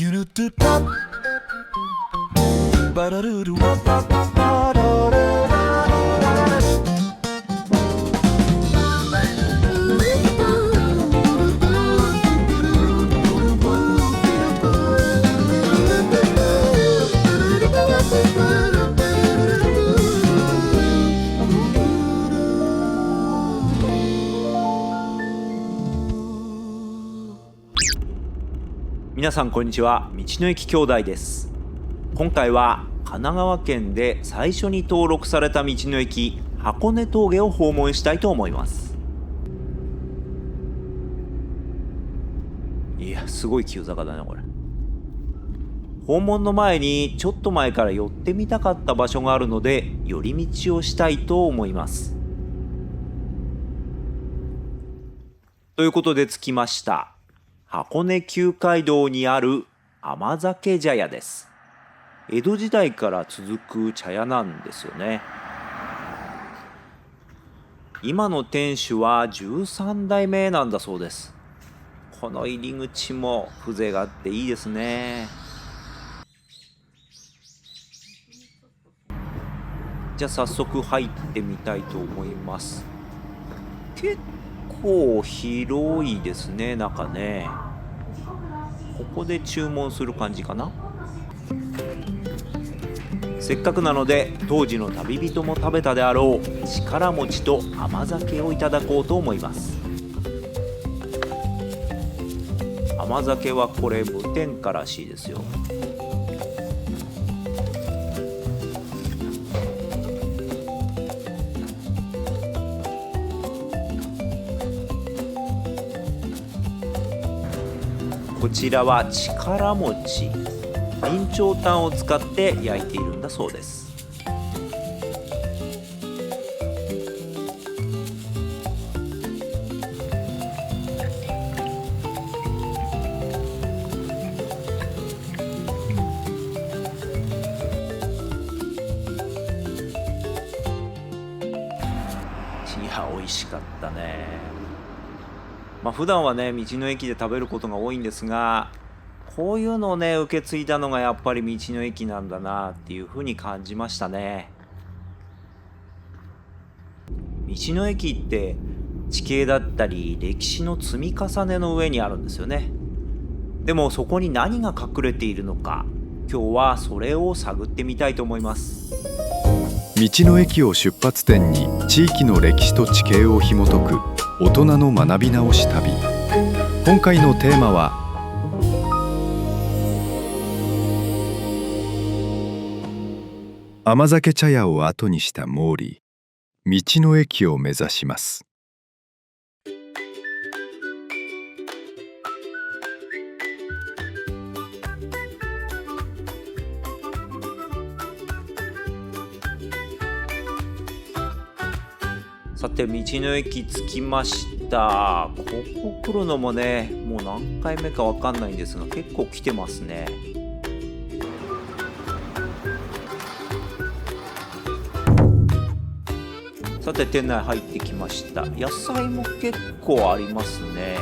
You know to pop. Ba-da-doo-doo, ba-da-da-da-da-da. 皆さんこんにちは。道の駅兄弟です。今回は神奈川県で最初に登録された道の駅箱根峠を訪問したいと思います。いや、すごい急坂だねこれ。訪問の前にちょっと前から寄ってみたかった場所があるので寄り道をしたいと思います。ということで着きました。箱根旧街道にある甘酒茶屋です。江戸時代から続く茶屋なんですよね。今の店主は13代目なんだそうです。この入り口も風情があっていいですね。じゃあ早速入ってみたいと思います。結構広いですね、中ね。ここで注文する感じかな。せっかくなので当時の旅人も食べたであろう力餅と甘酒をいただこうと思います。甘酒はこれ無添加らしいですよ。こちらは力餅、備長炭を使って焼いているんだそうです。いや、美味しかったね。普段はね、道の駅で食べることが多いんですが、こういうのをね、受け継いだのがやっぱり道の駅なんだなっていうふうに感じましたね。道の駅って地形だったり歴史の積み重ねの上にあるんですよね。でもそこに何が隠れているのか、今日はそれを探ってみたいと思います。道の駅を出発点に地域の歴史と地形を紐解く大人の学び直し旅。今回のテーマは甘酒茶屋を後にしたモーリー、道の駅を目指します。さて、道の駅着きました。ここ来るのもね、もう何回目かわかんないんですが、結構来てますね。さて、店内入ってきました。野菜も結構ありますね。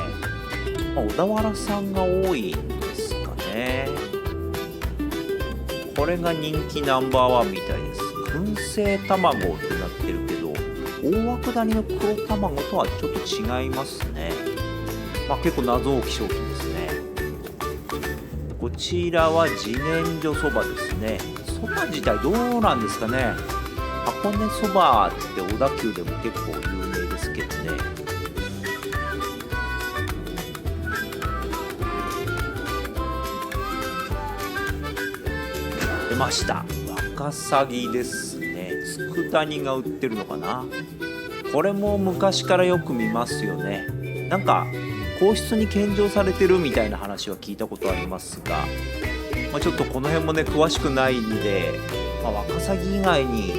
小田原さんが多いんですかね。これが人気ナンバーワンみたいです。燻製卵ってなってるけど、大涌谷の黒卵とはちょっと違いますね。結構謎多き商品ですね。こちらは自然薯そばですね。そば自体どうなんですかね。箱根そばって小田急でも結構有名ですけどね。出ました。ワカサギですね。佃煮が売ってるのかな。これも昔からよく見ますよね。なんか皇室に献上されてるみたいな話は聞いたことありますが、ちょっとこの辺もね詳しくないんで、ワカサギ以外に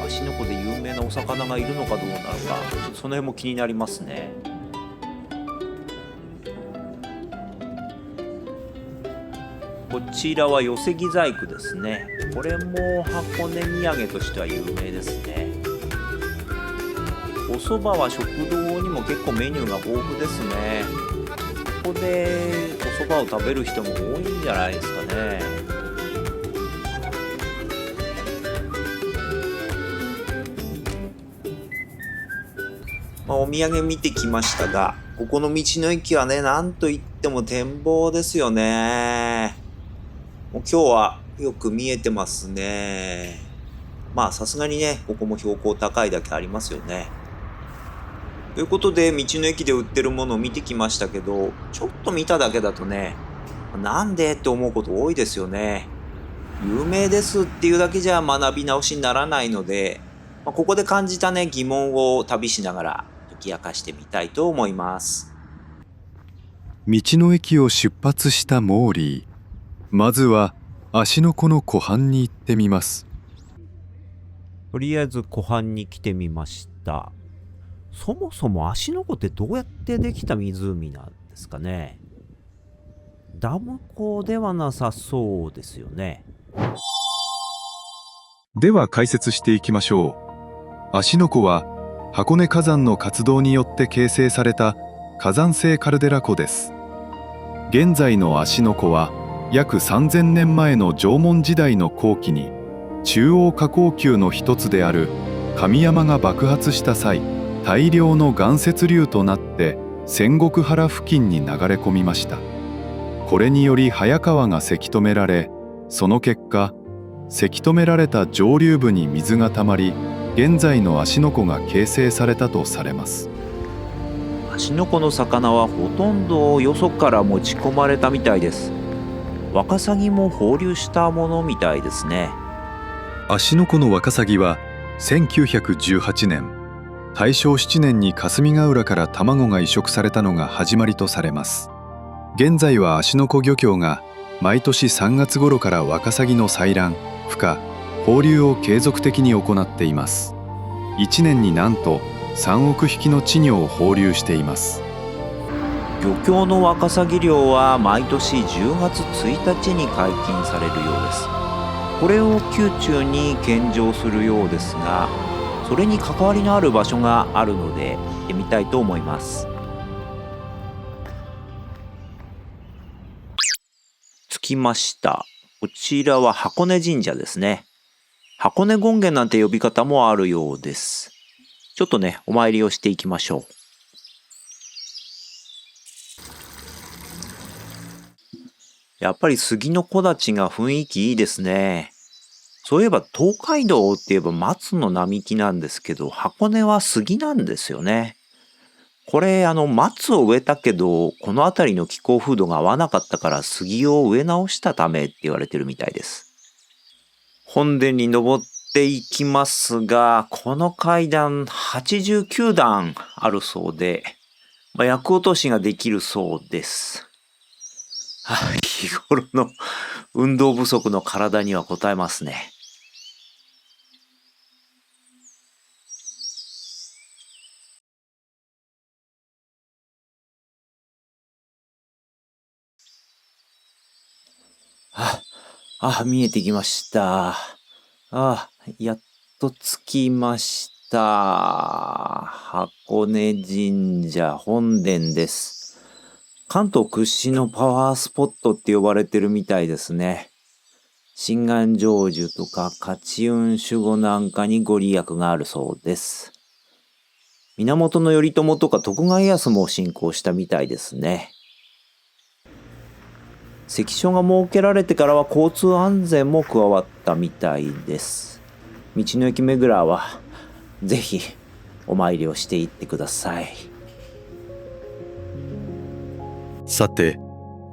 芦ノ湖で有名なお魚がいるのかどうなのか、その辺も気になりますね。こちらは寄木細工ですね。これも箱根土産としては有名ですね。お蕎麦は食堂にも結構メニューが豊富ですね。ここでおそばを食べる人も多いんじゃないですかね。お土産見てきましたが、ここの道の駅はね、なんといっても展望ですよね。もう今日はよく見えてますね。さすがにね、ここも標高高いだけありますよね。ということで、道の駅で売ってるものを見てきましたけど、ちょっと見ただけだとね、なんでって思うこと多いですよね。有名ですっていうだけじゃ学び直しにならないので、ここで感じたね、疑問を旅しながら解き明かしてみたいと思います。道の駅を出発したモーリー。まずは芦ノ湖の湖畔に行ってみます。とりあえず湖畔に来てみました。そもそも芦ノ湖ってどうやってできた湖なんですかね。ダム湖ではなさそうですよね。では解説していきましょう。芦ノ湖は箱根火山の活動によって形成された火山性カルデラ湖です。現在の芦ノ湖は約3000年前の縄文時代の後期に中央火口級の一つである神山が爆発した際、大量の岩石流となって仙石原付近に流れ込みました。これにより早川がせき止められ、その結果せき止められた上流部に水がたまり、現在の芦ノ湖が形成されたとされます。芦ノ湖の魚はほとんどよそから持ち込まれたみたいです。ワカサギも放流したものみたいですね。芦ノ湖のワカサギは1918年大正7年に霞ヶ浦から卵が移植されたのが始まりとされます。現在は芦ノ湖漁協が毎年3月頃からワカサギの採卵、孵化、放流を継続的に行っています。1年になんと3億匹の稚魚を放流しています。漁協のワカサギ漁は毎年10月1日に解禁されるようです。これを宮中に献上するようですが、それに関わりのある場所があるので行ってみたいと思います。着きました。こちらは箱根神社ですね。箱根権現なんて呼び方もあるようです。ちょっとね、お参りをしていきましょう。やっぱり杉の木立が雰囲気いいですね。そういえば東海道って言えば松の並木なんですけど、箱根は杉なんですよね。これ松を植えたけど、この辺りの気候風土が合わなかったから杉を植え直したためって言われてるみたいです。本殿に登っていきますが、この階段89段あるそうで、厄落としができるそうです。日頃の運動不足の体には応えますね。見えてきました。やっと着きました。箱根神社本殿です。関東屈指のパワースポットって呼ばれてるみたいですね。心願成就とか勝運守護なんかにご利益があるそうです。源頼朝とか徳川家康も信仰したみたいですね。関所が設けられてからは交通安全も加わったみたいです。道の駅巡らはぜひお参りをしていってください。さて、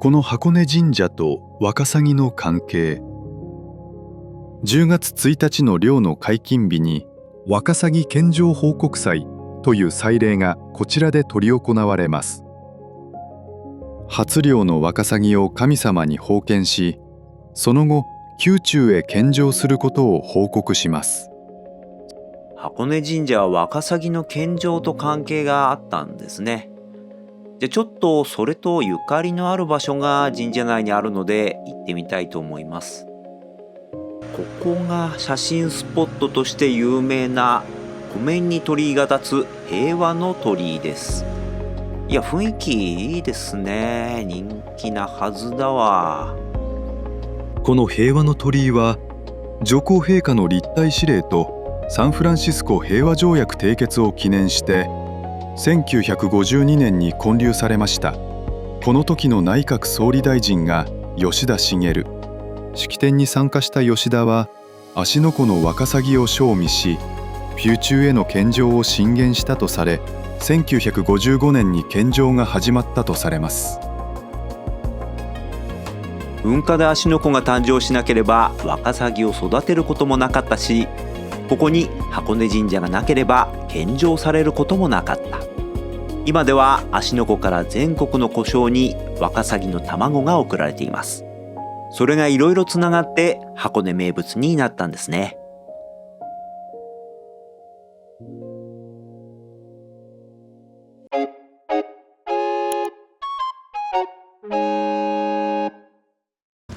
この箱根神社とワカサギの関係。10月1日の漁の解禁日にワカサギ献上報告祭という祭礼がこちらで執り行われます。初漁のワカサギを神様に奉献し、その後宮中へ献上することを報告します。箱根神社はワカサギの献上と関係があったんですね。で、ちょっとそれとゆかりのある場所が神社内にあるので行ってみたいと思います。ここが写真スポットとして有名な湖面に鳥居が立つ平和の鳥居です。いや、雰囲気いいですね。人気なはずだわ。この平和の鳥居は上皇陛下の立体指令とサンフランシスコ平和条約締結を記念して1952年に建立されました。この時の内閣総理大臣が吉田茂。式典に参加した吉田は芦ノ湖のワカサギを賞味し、宮中への献上を進言したとされ、1955年に献上が始まったとされます。噴火で芦ノ湖が誕生しなければワカサギを育てることもなかったし、ここに箱根神社がなければ献上されることもなかった。今では芦ノ湖から全国の湖沼にワカサギの卵が送られています。それがいろいろつながって箱根名物になったんですね。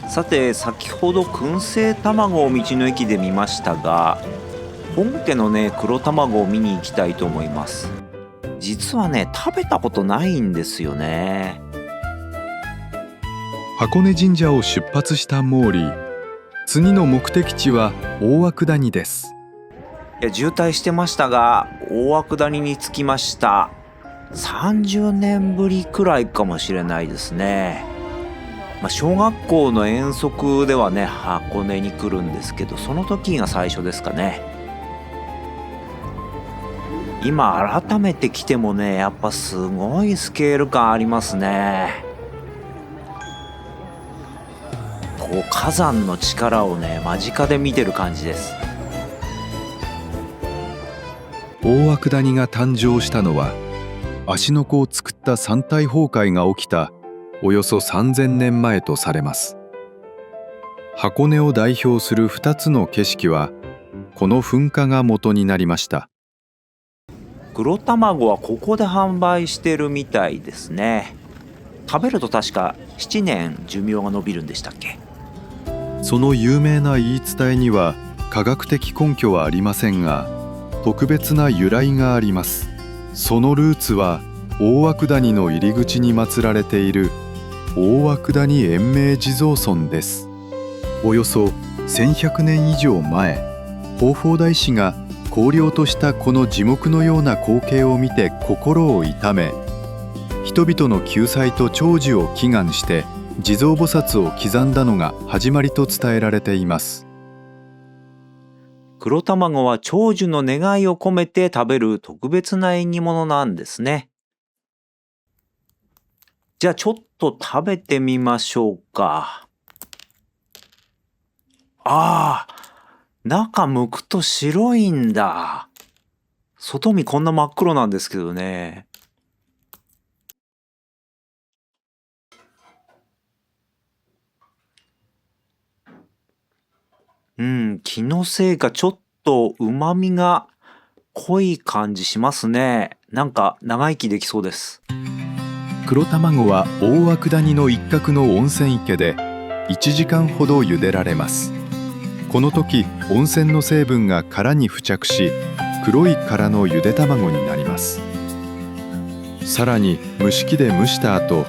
さて、先ほど燻製卵を道の駅で見ましたが、本家のね黒卵を見に行きたいと思います。実はね食べたことないんですよね。箱根神社を出発したモーリー、次の目的地は大涌谷です。いや、渋滞してましたが大涌谷に着きました。30年ぶりくらいかもしれないですね。小学校の遠足ではね箱根に来るんですけど、その時が最初ですかね。今改めて来てもね、やっぱすごいスケール感ありますね。こう火山の力をね間近で見てる感じです。大涌谷が誕生したのは、芦ノ湖を作った山体崩壊が起きたおよそ3000年前とされます。箱根を代表する2つの景色はこの噴火が元になりました。黒卵はここで販売してるみたいですね。食べると確か7年寿命が延びるんでしたっけ。その有名な言い伝えには科学的根拠はありませんが、特別な由来があります。そのルーツは大涌谷の入り口に祀られている大涌谷延命地蔵尊です。およそ1100年以上前、弘法大師が荒涼としたこの地獄のような光景を見て心を痛め、人々の救済と長寿を祈願して地蔵菩薩を刻んだのが始まりと伝えられています。黒卵は長寿の願いを込めて食べる特別な縁起物なんですね。じゃあちょっと食べてみましょうか。中剥くと白いんだ。外見こんな真っ黒なんですけどね。気のせいかちょっと旨味が濃い感じしますね。なんか長生きできそうです。黒卵は大涌谷の一角の温泉池で1時間ほど茹でられます。この時温泉の成分が殻に付着し、黒い殻のゆで卵になります。さらに蒸し器で蒸した後、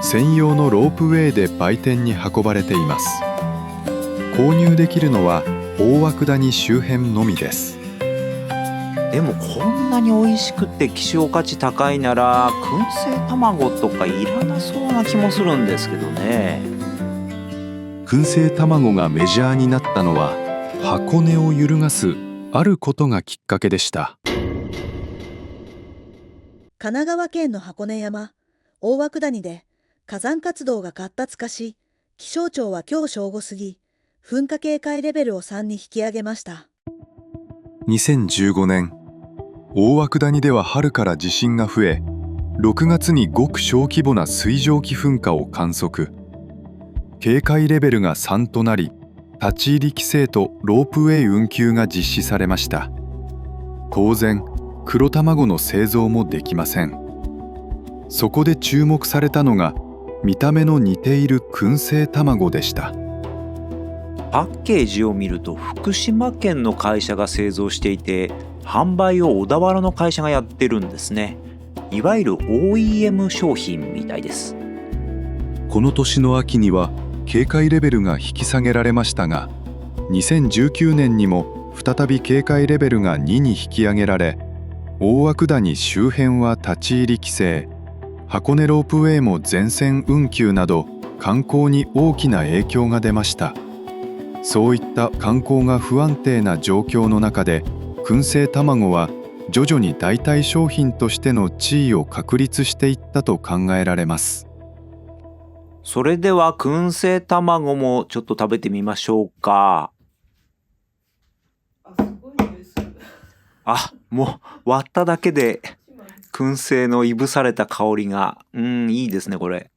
専用のロープウェイで売店に運ばれています。購入できるのは大涌谷周辺のみです。でもこんなに美味しくて希少価値高いなら燻製卵とかいらなそうな気もするんですけどね。燻製卵がメジャーになったのは箱根を揺るがすあることがきっかけでした。神奈川県の箱根山大涌谷で火山活動が活発化し、気象庁は今日正午過ぎ噴火警戒レベルを3に引き上げました。2015年、大涌谷では春から地震が増え、6月にごく小規模な水蒸気噴火を観測。警戒レベルが3となり、立ち入り規制とロープウェイ運休が実施されました。当然、黒卵の製造もできません。そこで注目されたのが、見た目の似ている燻製卵でした。パッケージを見ると福島県の会社が製造していて、販売を小田原の会社がやってるんですね。いわゆる OEM 商品みたいです。この年の秋には警戒レベルが引き下げられましたが、2019年にも再び警戒レベルが2に引き上げられ、大涌谷周辺は立ち入り規制、箱根ロープウェイも全線運休など観光に大きな影響が出ました。そういった観光が不安定な状況の中で、燻製卵は徐々に代替商品としての地位を確立していったと考えられます。それでは燻製卵もちょっと食べてみましょうか。もう割っただけで燻製のいぶされた香りが、いいですねこれ。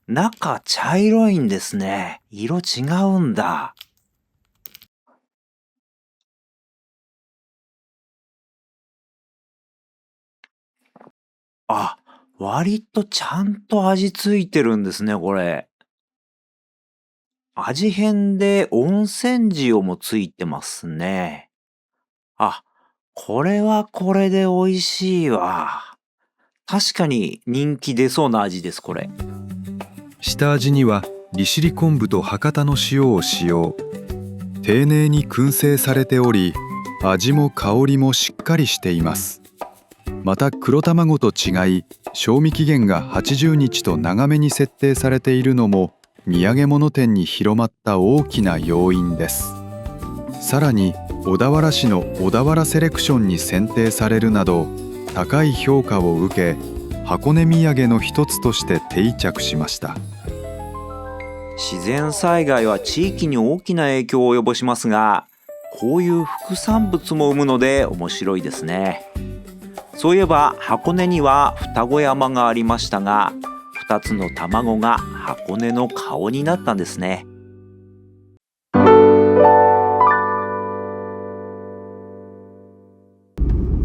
中茶色いんですね。色違うんだ。割とちゃんと味ついてるんですねこれ。味変で温泉塩もついてますね。これはこれで美味しいわ。確かに人気出そうな味ですこれ。下味には利尻昆布と博多の塩を使用。丁寧に燻製されており、味も香りもしっかりしています。また黒卵と違い、賞味期限が80日と長めに設定されているのも土産物店に広まった大きな要因です。さらに小田原市の小田原セレクションに選定されるなど、高い評価を受け、箱根土産の一つとして定着しました。自然災害は地域に大きな影響を及ぼしますが、こういう副産物も生むので面白いですね。そういえば箱根には双子山がありましたが、2つの卵が箱根の顔になったんですね。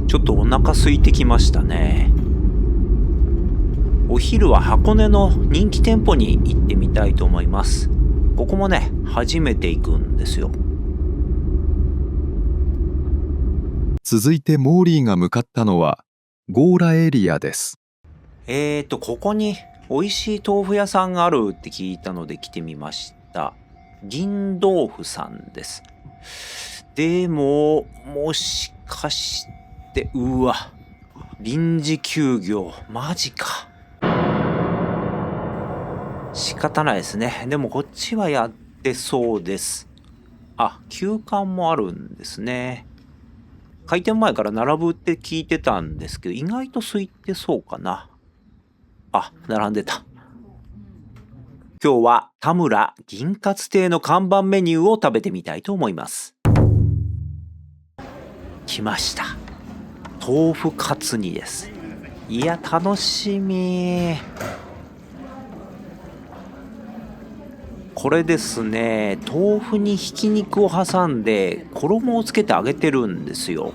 ちょっとお腹空いてきましたね。お昼は箱根の人気店舗に行ってみたいと思います。ここもね、初めて行くんですよ。続いてモーリーが向かったのは強羅エリアです。ここに美味しい豆腐屋さんがあるって聞いたので来てみました。銀豆腐さんです。でももしかして臨時休業マジか。仕方ないですね。でもこっちはやってそうです。休館もあるんですね。開店前から並ぶって聞いてたんですけど、意外と空いてそうかな。並んでた。今日は田村銀カツ亭の看板メニューを食べてみたいと思います。来ました。豆腐カツ煮です。いや楽しみ。これですね、豆腐にひき肉を挟んで衣をつけて揚げてるんですよ。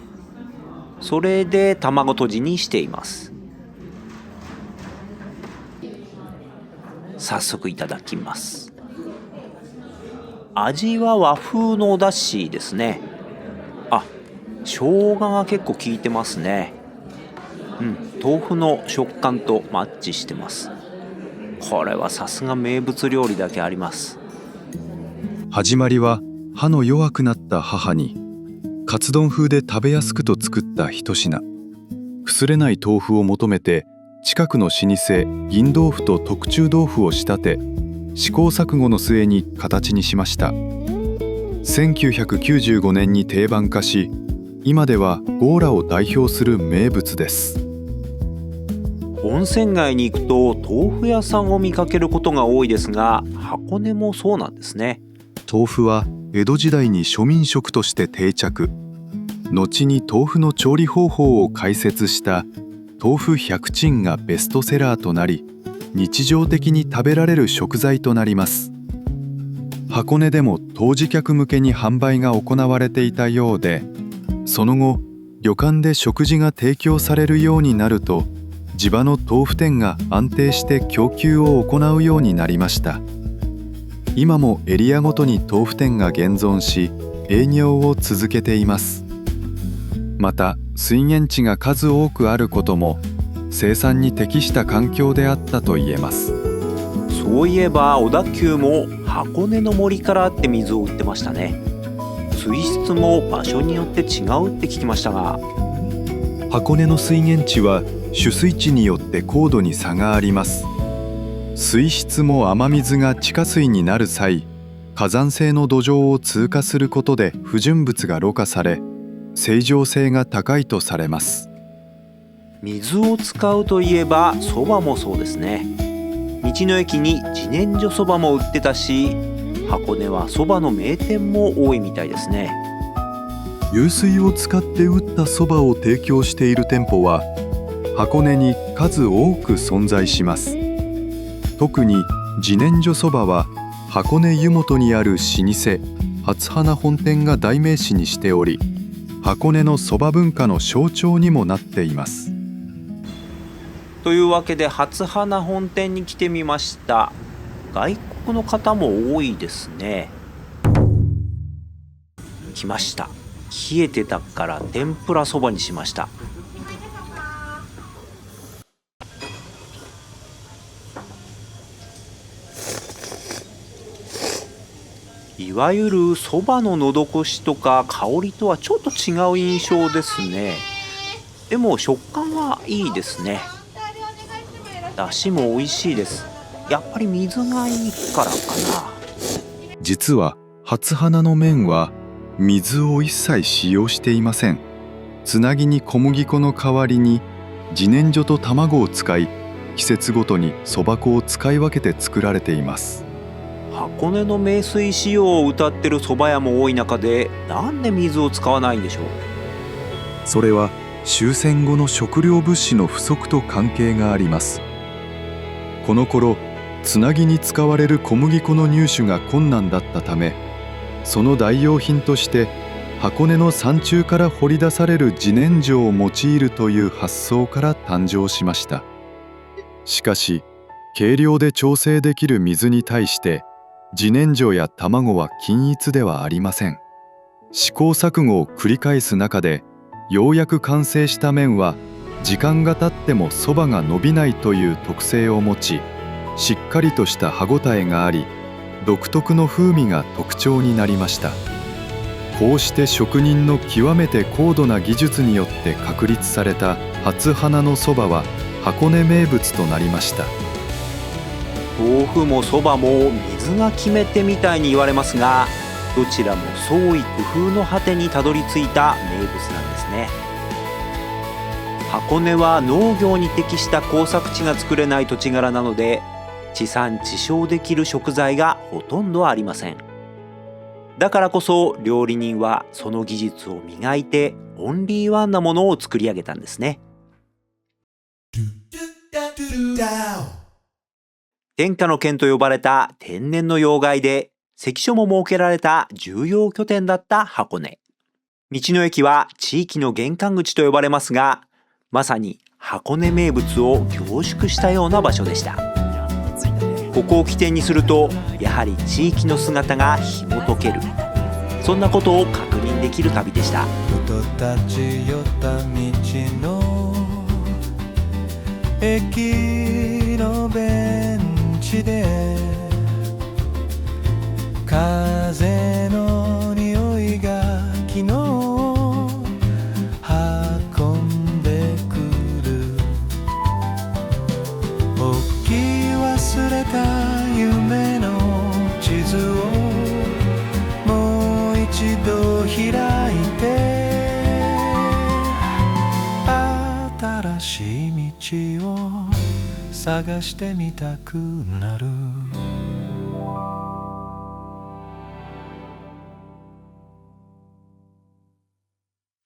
それで卵とじにしています。早速いただきます。味は和風のお出汁ですね。生姜が結構効いてますね。豆腐の食感とマッチしてます。これはさすが名物料理だけあります。始まりは歯の弱くなった母にカツ丼風で食べやすくと作った一品。腐れない豆腐を求めて近くの老舗銀豆腐と特注豆腐を仕立て、試行錯誤の末に形にしました。1995年に定番化し、今では強羅を代表する名物です。温泉街に行くと豆腐屋さんを見かけることが多いですが、箱根もそうなんですね。豆腐は江戸時代に庶民食として定着。後に豆腐の調理方法を解説した豆腐百珍がベストセラーとなり、日常的に食べられる食材となります。箱根でも当時客向けに販売が行われていたようで、その後旅館で食事が提供されるようになると、地場の豆腐店が安定して供給を行うようになりました。今もエリアごとに豆腐店が現存し、営業を続けています。また水源地が数多くあることも生産に適した環境であったと言えます。そういえば小田急も箱根の森からって水を売ってましたね。水質も場所によって違うって聞きましたが。箱根の水源地は取水地によって高度に差があります。水質も雨水が地下水になる際、火山性の土壌を通過することで不純物がろ過され、清浄性が高いとされます。水を使うといえばそばもそうですね。道の駅に自然薯そばも売ってたし、箱根はそばの名店も多いみたいですね。湧水を使って打ったそばを提供している店舗は箱根に数多く存在します。特に自然薯そばは箱根湯本にある老舗初花本店が代名詞にしており、箱根のそば文化の象徴にもなっています。というわけで初花本店に来てみました。外国の方も多いですね。来ました。冷えてたから天ぷらそばにしました。いわゆるそばののど越しとか香りとはちょっと違う印象ですね。でも食感はいいですね。だしも美味しいです。やっぱり水がいいからかな。実は初花の麺は水を一切使用していません。つなぎに小麦粉の代わりに自然薯と卵を使い、季節ごとにそば粉を使い分けて作られています。箱根の名水使用を謳ってる蕎麦屋も多い中で、なんで水を使わないんでしょう。それは終戦後の食料物資の不足と関係があります。この頃、つなぎに使われる小麦粉の入手が困難だったため、その代用品として箱根の山中から掘り出される自然薯を用いるという発想から誕生しました。しかし、計量で調整できる水に対して自然薯や卵は均一ではありません。試行錯誤を繰り返す中で、ようやく完成した麺は時間が経ってもそばが伸びないという特性を持ち、しっかりとした歯ごたえがあり、独特の風味が特徴になりました。こうして職人の極めて高度な技術によって確立された初花のそばは箱根名物となりました。豆腐もそばも水が決め手みたいに言われますが、どちらも創意工夫の果てにたどり着いた名物なんですね。箱根は農業に適した耕作地が作れない土地柄なので、地産地消できる食材がほとんどありません。だからこそ料理人はその技術を磨いてオンリーワンなものを作り上げたんですね。天下の県と呼ばれた天然の要害で、関所も設けられた重要拠点だった箱根。道の駅は地域の玄関口と呼ばれますが、まさに箱根名物を凝縮したような場所でした。ここを起点にすると、やはり地域の姿が紐解ける、そんなことを確認できる旅でした。人たちよった道の駅のベンチで、風の匂いが昨日運んでくる。置き忘れた夢の地図をもう一度開いて、新しい道を探してみたくなる。